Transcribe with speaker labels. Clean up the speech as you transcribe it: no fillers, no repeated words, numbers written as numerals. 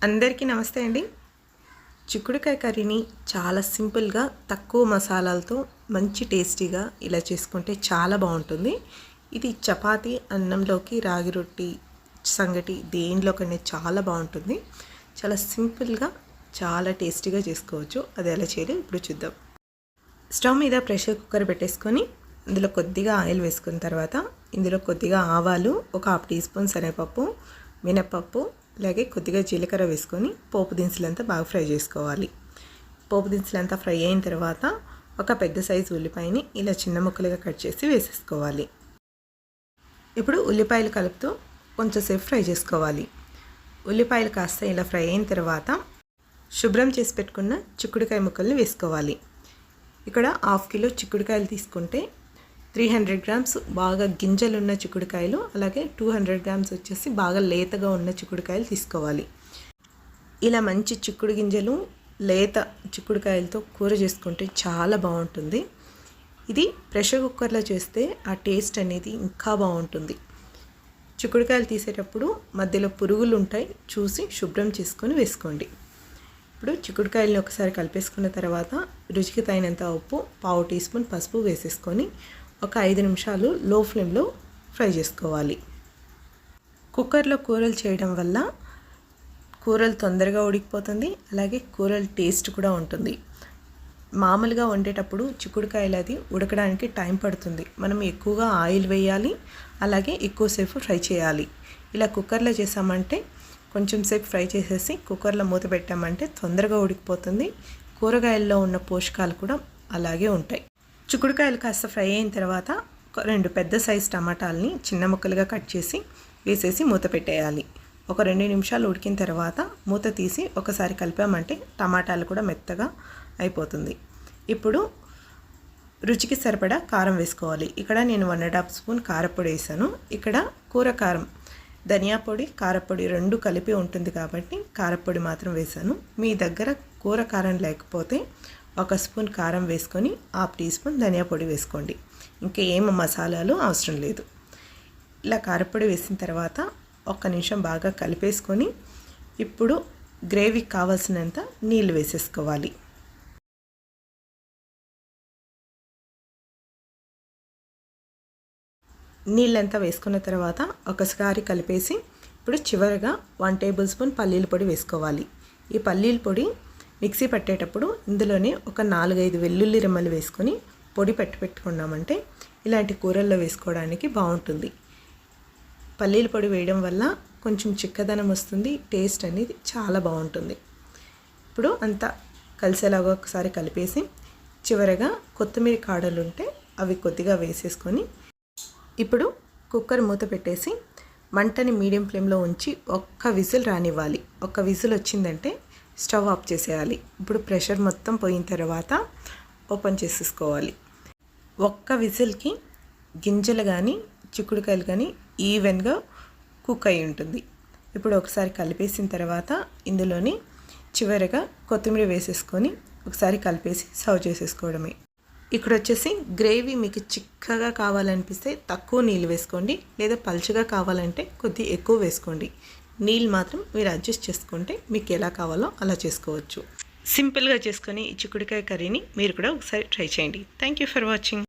Speaker 1: అందరికీ నమస్తే అండి. చిక్కుడుకాయ కర్రీని చాలా సింపుల్గా తక్కువ మసాలాలతో మంచి టేస్టీగా ఇలా చేసుకుంటే చాలా బాగుంటుంది. ఇది చపాతీ, అన్నంలోకి, రాగి రొట్టి, సంగటి దేనిలోకనే చాలా బాగుంటుంది. చాలా సింపుల్గా చాలా టేస్టీగా చేసుకోవచ్చు. అది ఎలా చేయాలో ఇప్పుడు చూద్దాం. స్టవ్ మీద ప్రెషర్ కుక్కర్ పెట్టేసుకొని ఇందులో కొద్దిగా ఆయిల్ వేసుకున్న తర్వాత ఇందులో కొద్దిగా ఆవాలు, ఒక 1/2 టీ స్పూన్ శనగపప్పు, మినపప్పు, అలాగే కొద్దిగా జీలకర్ర వేసుకొని పోపు దినుసులంతా బాగా ఫ్రై చేసుకోవాలి. పోపు దినుసులంతా ఫ్రై అయిన తర్వాత ఒక పెద్ద సైజు ఉల్లిపాయని ఇలా చిన్న ముక్కలుగా కట్ చేసి వేసేసుకోవాలి. ఇప్పుడు ఉల్లిపాయలు కలుపుతూ కొంచెంసేపు ఫ్రై చేసుకోవాలి. ఉల్లిపాయలు కాస్త ఇలా ఫ్రై అయిన తర్వాత శుభ్రం చేసి పెట్టుకున్న చిక్కుడుకాయ ముక్కల్ని వేసుకోవాలి. ఇక్కడ 1/2 కిలో చిక్కుడుకాయలు తీసుకుంటే 300 గ్రామ్స్ బాగా గింజలున్న చిక్కుడుకాయలు, అలాగే 200 గ్రామ్స్ వచ్చేసి బాగా లేతగా ఉన్న చిక్కుడుకాయలు తీసుకోవాలి. ఇలా మంచి చిక్కుడు గింజలు లేత చిక్కుడుకాయలతో కూర చేసుకుంటే చాలా బాగుంటుంది. ఇది ప్రెషర్ కుక్కర్లో చేస్తే ఆ టేస్ట్ అనేది ఇంకా బాగుంటుంది. చిక్కుడుకాయలు తీసేటప్పుడు మధ్యలో పురుగులు ఉంటాయి, చూసి శుభ్రం చేసుకొని వేసుకోండి. ఇప్పుడు చిక్కుడుకాయలను ఒకసారి కలిపేసుకున్న తర్వాత రుచికి తగినంత ఉప్పు, 1/2 టీ స్పూన్ పసుపు వేసేసుకొని ఒక 5 నిమిషాలు లో ఫ్లేమ్లో ఫ్రై చేసుకోవాలి. కుక్కర్లో కూరలు చేయడం వల్ల కూరలు తొందరగా ఉడికిపోతుంది, అలాగే కూరల టేస్ట్ కూడా ఉంటుంది. మామూలుగా వండేటప్పుడు చిక్కుడుకాయలు అది ఉడకడానికి టైం పడుతుంది. మనం ఎక్కువగా ఆయిల్ వేయాలి, అలాగే ఎక్కువసేపు ఫ్రై చేయాలి. ఇలా కుక్కర్లో చేసామంటే కొంచెం సేపు ఫ్రై చేసేసి కుక్కర్లో మూత పెట్టామంటే తొందరగా ఉడికిపోతుంది. కూరగాయల్లో ఉన్న పోషకాలు కూడా అలాగే ఉంటాయి. చిక్కుడుకాయలు కాస్త ఫ్రై అయిన తర్వాత 2 పెద్ద సైజ్ టమాటాలని చిన్న ముక్కలుగా కట్ చేసి వేసేసి మూత పెట్టేయాలి. ఒక 2 నిమిషాలు ఉడికిన తర్వాత మూత తీసి ఒకసారి కలిపామంటే టమాటాలు కూడా మెత్తగా అయిపోతుంది. ఇప్పుడు రుచికి సరిపడా కారం వేసుకోవాలి. ఇక్కడ నేను 1.5 స్పూన్ కారపొడి వేసాను. ఇక్కడ కూర కారం, ధనియా పొడి, కారపొడి 2 కలిపి ఉంటుంది కాబట్టి కారపొడి మాత్రం వేసాను. మీ దగ్గర కూర కారం లేకపోతే 1 స్పూన్ కారం వేసుకొని 1/2 టీ స్పూన్ ధనియా పొడి వేసుకోండి. ఇంకా ఏం మసాలాలు అవసరం లేదు. ఇలా కారపొడి వేసిన తర్వాత 1 నిమిషం బాగా కలిపేసుకొని ఇప్పుడు గ్రేవీకి కావాల్సినంత నీళ్ళు వేసేసుకోవాలి. నీళ్ళంతా వేసుకున్న తర్వాత ఒకసారి కలిపేసి ఇప్పుడు చివరిగా 1 టేబుల్ స్పూన్ పల్లీల పొడి వేసుకోవాలి. ఈ పల్లీల పొడి మిక్సీ పట్టేటప్పుడు ఇందులోనే ఒక 4-5 వెల్లుల్లి రెమ్మలు వేసుకొని పొడి పెట్టుకున్నామంటే ఇలాంటి కూరల్లో వేసుకోవడానికి బాగుంటుంది. పల్లీల పొడి వేయడం వల్ల కొంచెం చిక్కదనం వస్తుంది, టేస్ట్ అనేది చాలా బాగుంటుంది. ఇప్పుడు అంతా కలిసేలాగా ఒకసారి కలిపేసి చివరగా కొత్తిమీర కాడలు ఉంటే అవి కొద్దిగా వేసేసుకొని ఇప్పుడు కుక్కర్ మూత పెట్టేసి మంటని మీడియం ఫ్లేమ్లో ఉంచి 1 విజిల్ రానివ్వాలి. 1 విజిల్ వచ్చిందంటే స్టవ్ ఆఫ్ చేసేయాలి. ఇప్పుడు ప్రెషర్ మొత్తం పోయిన తర్వాత ఓపెన్ చేసేసుకోవాలి. 1 విజిల్కి గింజలు కానీ చిక్కుడుకాయలు కానీ ఈవెన్గా కుక్ అయి ఉంటుంది. ఇప్పుడు ఒకసారి కలిపేసిన తర్వాత ఇందులోని చివరిగా కొత్తిమీర వేసేసుకొని ఒకసారి కలిపేసి సర్వ్ చేసేసుకోవడమే. ఇక్కడ వచ్చేసి గ్రేవీ మీకు చిక్కగా కావాలనిపిస్తే తక్కువ నీళ్ళు వేసుకోండి, లేదా పలుచగా కావాలంటే కొద్ది ఎక్కువ వేసుకోండి. నీళ్ళు మాత్రం మీరు అడ్జస్ట్ చేసుకుంటే మీకు ఎలా కావాలో అలా చేసుకోవచ్చు. సింపుల్గా చేసుకొని ఈ చిక్కుడుకాయ కర్రీని మీరు కూడా ఒకసారి ట్రై చేయండి. Thank you for watching.